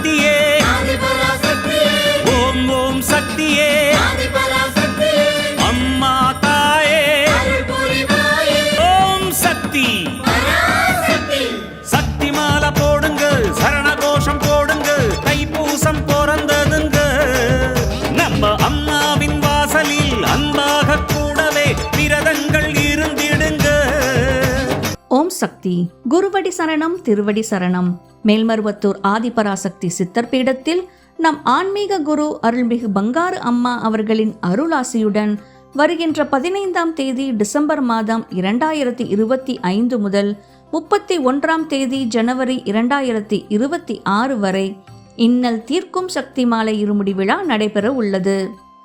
சக்தியே, ஓம் ஓம் சக்தியே, அம்மா தாயே, ஓம் சக்தி. சக்தி மாலை போடுங்க, சரண கோஷம் போடுங்க, தைப்பூசம் பிறந்ததுங்க. நம்ம அம்மாவின் வாசலில் அன்பாக கூடவே விரதங்கள் இருந்திடுங்க. ஓம் சக்தி. குருவடி சரணம், திருவடி சரணம். மேல்மருவத்தூர் ஆதிபராசக்தி சித்தர் பீடத்தில் நம் ஆன்மீக குரு அருள்மிகு பங்காரு அம்மா அவர்களின் அருளாசியுடன் வருகின்ற 15ஆம் தேதி டிசம்பர் மாதம் 2025 முதல் 31ஆம் தேதி ஜனவரி 2026 வரை இன்னல் தீர்க்கும் சக்தி மாலை இருமுடி விழா நடைபெற உள்ளது.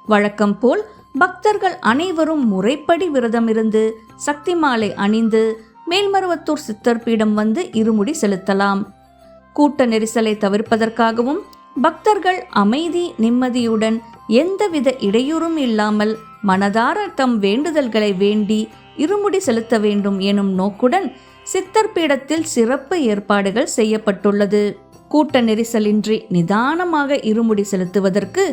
வழக்கம் போல் பக்தர்கள் அனைவரும் முறைப்படி விரதம் இருந்து சக்தி மாலை அணிந்து மேல்மருவத்தூர் சித்தர் பீடம் வந்து இருமுடி செலுத்தலாம். கூட்ட நெரிசலை தவிர்ப்பதற்காகவும் பக்தர்கள் அமைதி நிம்மதியுடன் எந்தவித இடையூறும் இல்லாமல் மனதார தம் வேண்டுதல்களை வேண்டி இருமுடி செலுத்த வேண்டும் எனும் நோக்குடன் சித்தர் பீடத்தில் சிறப்பு ஏற்பாடுகள் செய்யப்பட்டுள்ளது. கூட்ட நெரிசலின்றி நிதானமாக இருமுடி செலுத்துவதற்கு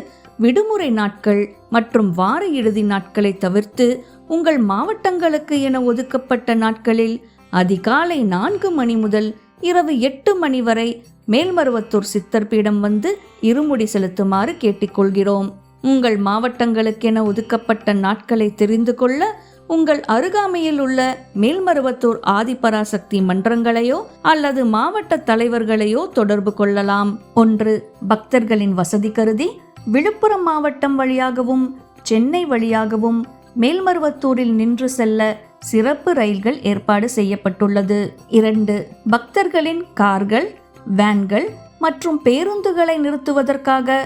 விடுமுறை நாட்கள் மற்றும் வார இறுதி நாட்களை தவிர்த்து உங்கள் மாவட்டங்களுக்கு என ஒதுக்கப்பட்ட நாட்களில் அதிகாலை 4 மணி முதல் இரவு 8 மணி வரை மேல்மருவத்தூர் சித்தர் பீடம் வந்து இருமுடி செலுத்துமாறு கேட்டுக்கொள்கிறோம். உங்கள் மாவட்டங்களுக்கென ஒதுக்கப்பட்ட நாட்களை தெரிந்து கொள்ள உங்கள் அருகாமையில் உள்ள மேல்மருவத்தூர் ஆதிபராசக்தி மன்றங்களையோ அல்லது மாவட்ட தலைவர்களையோ தொடர்பு கொள்ளலாம். 1. பக்தர்களின் வசதி கருதி விழுப்புரம் மாவட்டம் வழியாகவும் சென்னை வழியாகவும் மேல்மருவத்தூரில் நின்று செல்ல சிறப்பு ரயில்கள் ஏற்பாடு செய்யப்பட்டுள்ளது. 2. பக்தர்களின் கார்கள், வேன்கள் மற்றும் பேருந்துகளை நிறுத்துவதற்காக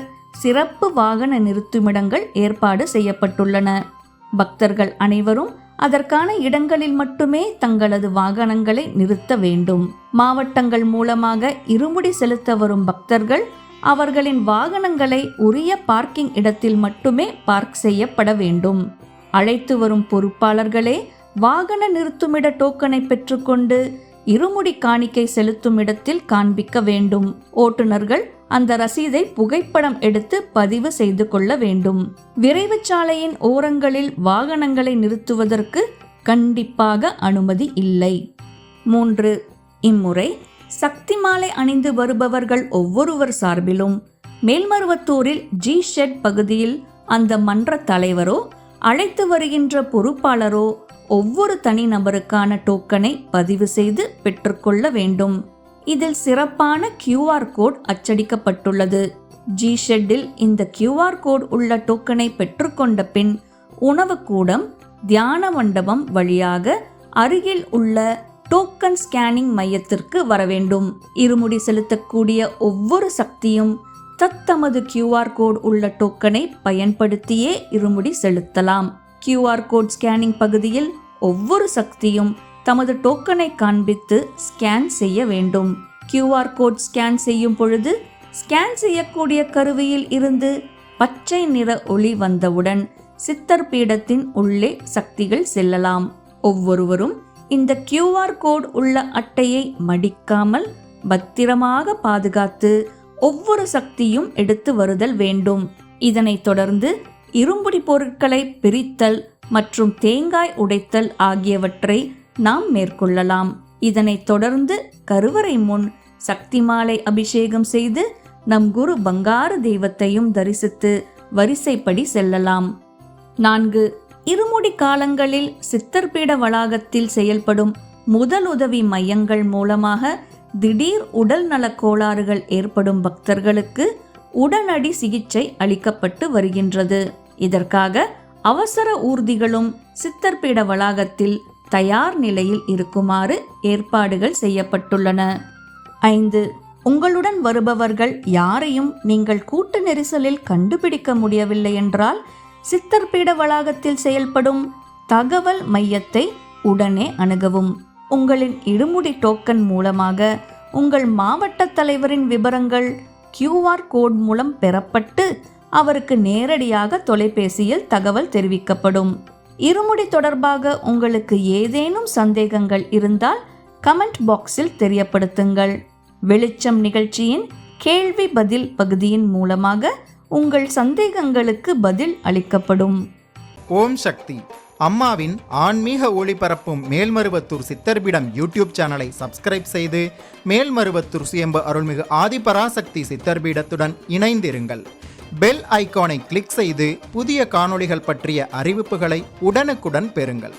சிறப்பு வாகன நிறுத்துமிடங்கள் ஏற்பாடு செய்யப்பட்டுள்ளன. பக்தர்கள் அனைவரும் அதற்கான இடங்களில் மட்டுமே தங்களது வாகனங்களை நிறுத்த வேண்டும். மாவட்டங்கள் மூலமாக இருமுடி செலுத்த வரும் பக்தர்கள் அவர்களின் வாகனங்களை உரிய பார்க்கிங் இடத்தில் மட்டுமே பார்க் செய்யப்பட வேண்டும். அழைத்து வரும் பொறுப்பாளர்களே வாகன நிறுத்துமிட டோக்கனை பெற்றுக்கொண்டு இருமுடி காணிக்கை செலுத்தும் இடத்தில் காண்பிக்க வேண்டும். ஓட்டுநர்கள் அந்த ரசீதை புகைப்படம் எடுத்து பதிவு செய்து கொள்ள வேண்டும். விரைவு சாலையின் ஓரங்களில் வாகனங்களை நிறுத்துவதற்கு கண்டிப்பாக அனுமதி இல்லை. 3. இம்முறை சக்தி மாலை அணிந்து வருபவர்கள் ஒவ்வொருவர் சார்பிலும் மேல்மருவத்தூரில் ஜி ஷெட் பகுதியில் அந்த மன்ற தலைவரோ அழைத்து வருகின்ற பொறுப்பாளரோ ஒவ்வொரு தனிநபருக்கான டோக்கனை பதிவு செய்து பெற்றுக்கொள்ள வேண்டும். இதில் சிறப்பான QR கோட் அச்சடிக்கப்பட்டுள்ளது. ஜி ஷெட்டில் இந்த QR கோட் உள்ள டோக்கனை பெற்றுக்கொண்ட பின் உணவு கூடம், தியான மண்டபம் வழியாக அருகில் உள்ள டோக்கன் ஸ்கேனிங் மையத்திற்கு வர வேண்டும். இருமுடி செலுத்தக்கூடிய ஒவ்வொரு சக்தியும் தத்தமது QR கோட் உள்ள டோக்கனை பயன்படுத்தியே இருமுடி செலுத்தலாம். QR கோட் ஸ்கேனிங் பகுதியில் ஒவ்வொரு சக்தியும் தமது டோக்கனை காண்பித்து ஸ்கேன் செய்ய வேண்டும். QR கோட் ஸ்கேன் செய்யும் பொழுது ஸ்கேன் செய்யக்கூடிய கருவியில் இருந்து பச்சை நிற ஒளி வந்தவுடன் சித்தர் பீடத்தின் உள்ளே சக்திகள் செல்லலாம். ஒவ்வொருவரும் இந்த QR கோட் உள்ள அட்டையை மடிக்காமல் பத்திரமாக பாதுகாத்து ஒவ்வொரு சக்தியும் எடுத்து வருதல் வேண்டும். இதனைத் தொடர்ந்து இரும்புடி பொருட்களை பிரித்தல் மற்றும் தேங்காய் உடைத்தல் ஆகியவற்றை நாம் மேற்கொள்ளலாம். இதனைத் தொடர்ந்து கருவறை முன் சக்தி மாலை அபிஷேகம் செய்து நம் குரு பங்காரு தெய்வத்தையும் தரிசித்து வரிசைப்படி செல்லலாம். 4. இருமுடி காலங்களில் சித்தர்பீட வளாகத்தில் செயல்படும் முதலுதவி மையங்கள் மூலமாக திடீர் உடல் நலக் கோளாறுகள் ஏற்படும் பக்தர்களுக்கு உடனடி சிகிச்சை அளிக்கப்பட்டு வருகின்றது. இதற்காக அவசர ஊர்திகளும் சித்தர்பீட வளாகத்தில் தயார் நிலையில் இருக்குமாறு ஏற்பாடுகள் செய்யப்பட்டுள்ளன. 5. உங்களுடன் வருபவர்கள் யாரையும் நீங்கள் கூட்ட நெரிசலில் கண்டுபிடிக்க முடியவில்லை என்றால் சித்தர்பீட வளாகத்தில் செயல்படும் தகவல் மையத்தை உடனே அணுகவும். உங்களின் இருமுடி டோக்கன் மூலமாக உங்கள் மாவட்ட தலைவரின் விவரங்கள் QR கோட் மூலம் பெறப்பட்டு அவருக்கு நேரடியாக தொலைபேசியில் தகவல் தெரிவிக்கப்படும். இருமுடி தொடர்பாக உங்களுக்கு ஏதேனும் சந்தேகங்கள் இருந்தால் கமெண்ட் பாக்ஸில் தெரியப்படுத்துங்கள். வெளிச்சம் நிகழ்ச்சியின் கேள்வி பதில் பகுதியின் மூலமாக உங்கள் சந்தேகங்களுக்கு பதில் அளிக்கப்படும். ஓம் சக்தி. அம்மாவின் ஆன்மீக ஒளிபரப்பும் மேல்மருவத்தூர் சித்தர்பீடம் யூடியூப் சேனலை சப்ஸ்கிரைப் செய்து மேல்மருவத்தூர் சுயம்பு அருள்மிகு ஆதிபராசக்தி சித்தர்பீடத்துடன் இணைந்திருங்கள். பெல் ஐகானை கிளிக் செய்து புதிய காணொளிகள் பற்றிய அறிவிப்புகளை உடனுக்குடன் பெறுங்கள்.